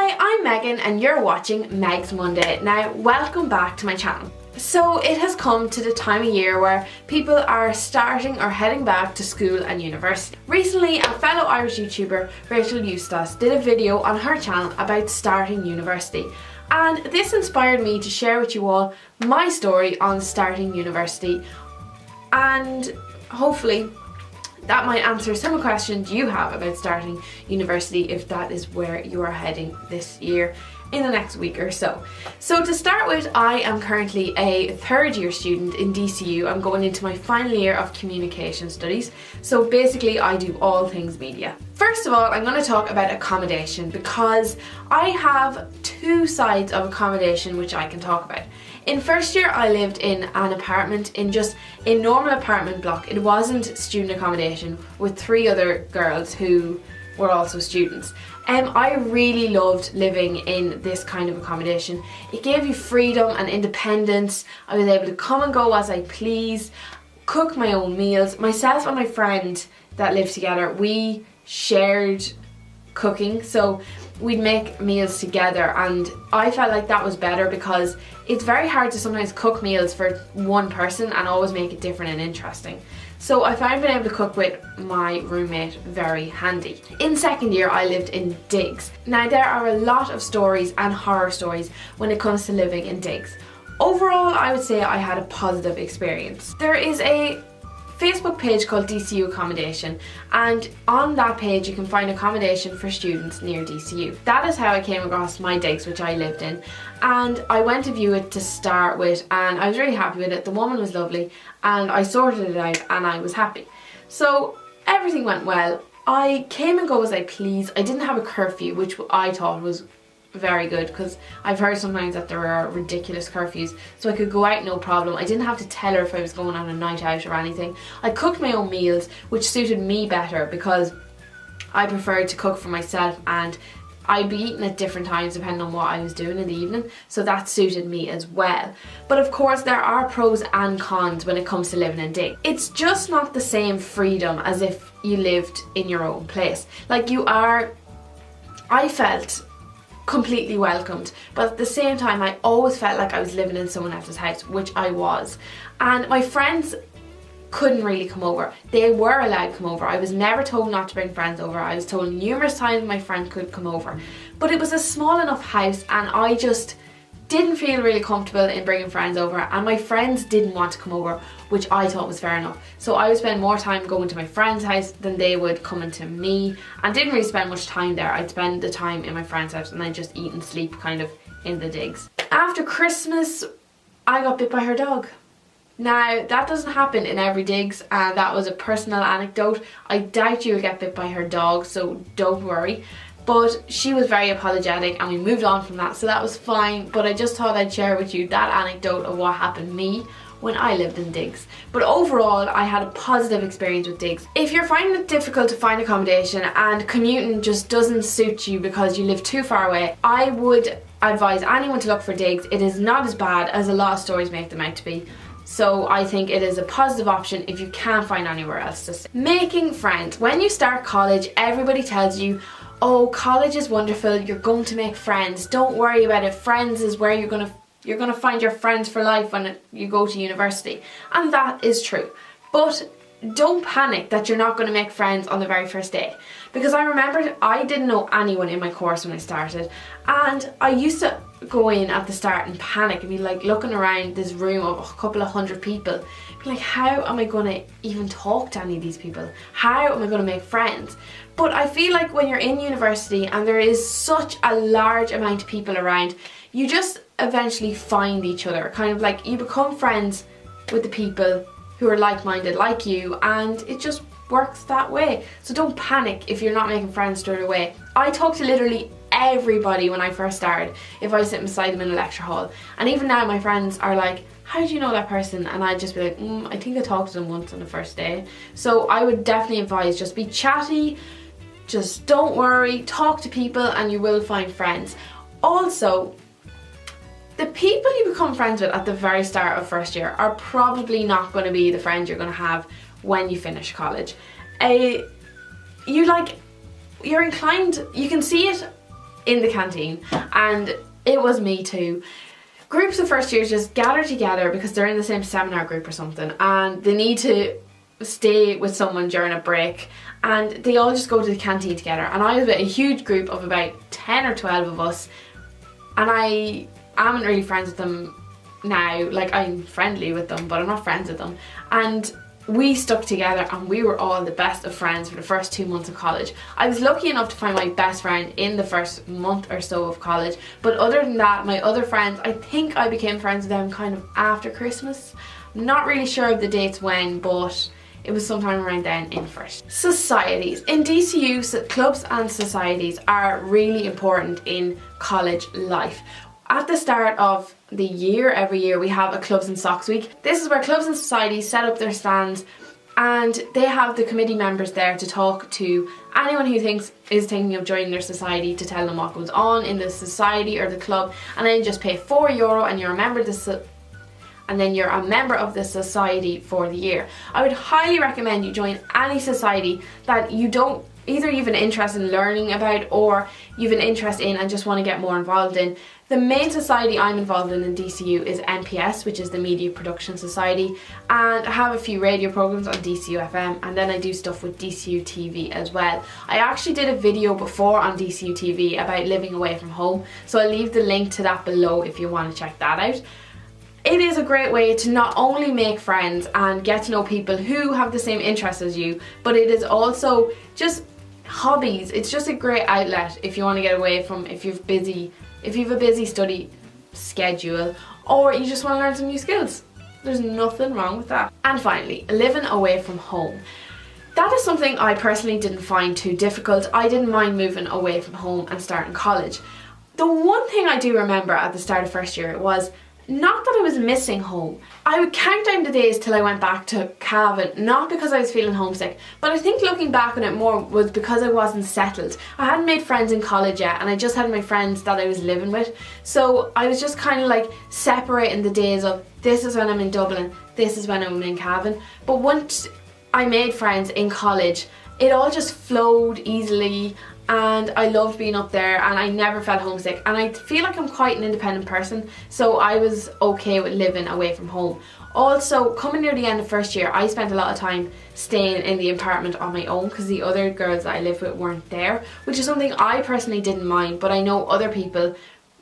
Hi, I'm Megan and you're watching Meg's Monday. Now, welcome back to my channel. So it has come to the time of year where people are starting or heading back to school and university. Recently, a fellow Irish YouTuber, Rachel Eustace, did a video on her channel about starting university. And this inspired me to share with you all my story on starting university. And hopefully that might answer some of the questions you have about starting university if that is where you are heading this year in the next week or so. So to start with, I am currently a third year student in DCU. I'm going into my final year of communication studies. So basically I do all things media. First of all, I'm going to talk about accommodation because I have two sides of accommodation which I can talk about. In first year, I lived in an apartment in just a normal apartment block. It wasn't student accommodation with 3 other girls who were also students. I really loved living in this kind of accommodation. It gave you freedom and independence. I was able to come and go as I please, cook my own meals. Myself and my friend that lived together, we shared cooking, so we'd make meals together, and I felt like that was better because it's very hard to sometimes cook meals for one person and always make it different and interesting. So I found being able to cook with my roommate very handy. In second year, I lived in digs. Now there are a lot of stories and horror stories when it comes to living in digs. Overall, I would say I had a positive experience. There is a Facebook page called DCU Accommodation, and on that page you can find accommodation for students near DCU. That is how I came across my digs, which I lived in, and I went to view it to start with and I was really happy with it. The woman was lovely and I sorted it out and I was happy. So everything went well. I came and go as I please. I didn't have a curfew, which I thought was very good because I've heard sometimes that there are ridiculous curfews, so I could go out no problem. I didn't have to tell her if I was going on a night out or anything. I cooked my own meals, which suited me better because I preferred to cook for myself, and I'd be eating at different times depending on what I was doing in the evening, so that suited me as well. But of course there are pros and cons when it comes to living in dig. It's just not the same freedom as if you lived in your own place. Like I felt completely welcomed, but at the same time I always felt like I was living in someone else's house, which I was. And my friends couldn't really come over. They were allowed to come over. I was never told not to bring friends over. I was told numerous times my friend could come over, but it was a small enough house and I just didn't feel really comfortable in bringing friends over, and my friends didn't want to come over, which I thought was fair enough. So I would spend more time going to my friend's house than they would coming to me, and didn't really spend much time there. I'd spend the time in my friend's house and then just eat and sleep kind of in the digs. After Christmas, I got bit by her dog. Now that doesn't happen in every digs, and that was a personal anecdote. I doubt you'll get bit by her dog, so don't worry. But she was very apologetic and we moved on from that, so that was fine. But I just thought I'd share with you that anecdote of what happened to me when I lived in digs. But overall, I had a positive experience with digs. If you're finding it difficult to find accommodation and commuting just doesn't suit you because you live too far away, I would advise anyone to look for digs. It is not as bad as a lot of stories make them out to be. So I think it is a positive option if you can't find anywhere else to stay. Making friends. When you start college, everybody tells you, oh, college is wonderful, you're going to make friends, don't worry about it, friends is where you're gonna find your friends for life when you go to university. And that is true, but don't panic that you're not going to make friends on the very first day, because I remember I didn't know anyone in my course when I started, and I used to go in at the start and panic and be like looking around this room of a couple of hundred people, be like, how am I going to even talk to any of these people? How am I going to make friends? But I feel like when you're in university and there is such a large amount of people around, you just eventually find each other. Kind of like you become friends with the people who are like-minded like you, and it just works that way. So don't panic if you're not making friends straight away. I talked to literally everybody when I first started if I was sitting beside them in a lecture hall, and even now my friends are like, how do you know that person? And I'd just be like, I think I talked to them once on the first day. So I would definitely advise, just be chatty, just don't worry, talk to people and you will find friends. Also, the people you become friends with at the very start of first year are probably not going to be the friends you're going to have when you finish college. You're inclined, you can see it in the canteen, and it was me too. Groups of first years just gather together because they're in the same seminar group or something, and they need to stay with someone during a break, and they all just go to the canteen together. And I was with a huge group of about 10 or 12 of us, and I am really friends with them now. Like, I'm friendly with them, but I'm not friends with them. And we stuck together and we were all the best of friends for the first 2 months of college. I was lucky enough to find my best friend in the first month or so of college, but other than that, my other friends, I think I became friends with them kind of after Christmas. I'm not really sure of the dates when, but it was sometime around then in first. Societies. In DCU, clubs and societies are really important in college life. At the start of the year, every year, we have a Clubs and Socks week. This is where clubs and societies set up their stands, and they have the committee members there to talk to anyone who is thinking of joining their society, to tell them what goes on in the society or the club, and then you just pay €4 and you're a member of the society for the year. I would highly recommend you join any society that either you've an interest in learning about, or you've an interest in and just want to get more involved in. The main society I'm involved in DCU is MPS, which is the Media Production Society, and I have a few radio programs on DCU FM, and then I do stuff with DCU TV as well. I actually did a video before on DCU TV about living away from home, so I'll leave the link to that below if you want to check that out. It is a great way to not only make friends and get to know people who have the same interests as you, but it is also just hobbies. It's just a great outlet if you want to get away from, if you've a busy study schedule, or you just want to learn some new skills. There's nothing wrong with that. And finally, living away from home. That is something I personally didn't find too difficult. I didn't mind moving away from home and starting college. The one thing I do remember at the start of first year was not that I was missing home. I would count down the days till I went back to Cavan, not because I was feeling homesick, but I think looking back on it more was because I wasn't settled. I hadn't made friends in college yet, and I just had my friends that I was living with. So I was just kind of like separating the days of, this is when I'm in Dublin, this is when I'm in Cavan. But once I made friends in college, it all just flowed easily, and I loved being up there, and I never felt homesick, and I feel like I'm quite an independent person, so I was okay with living away from home. Also, coming near the end of first year, I spent a lot of time staying in the apartment on my own because the other girls that I lived with weren't there, which is something I personally didn't mind, but I know other people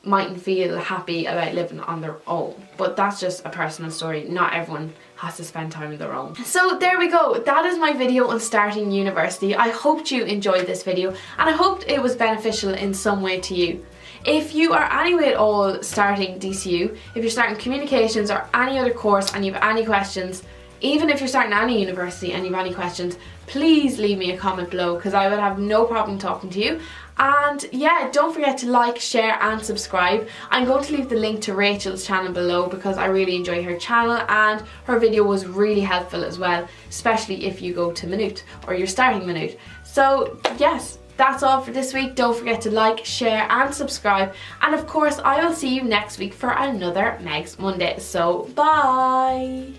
mightn't feel happy about living on their own. But that's just a personal story. Not everyone has to spend time on their own. So there we go. That is my video on starting university. I hoped you enjoyed this video, and I hoped it was beneficial in some way to you. If you are anyway at all starting DCU, if you're starting communications or any other course and you have any questions, even if you're starting any university and you have any questions, please leave me a comment below, because I would have no problem talking to you. And yeah, don't forget to like, share and subscribe. I'm going to leave the link to Rachel's channel below because I really enjoy her channel, and her video was really helpful as well, especially if you go to Minute or you're starting Minute. So yes, that's all for this week. Don't forget to like, share and subscribe, and of course I will see you next week for another Megs Monday. So bye!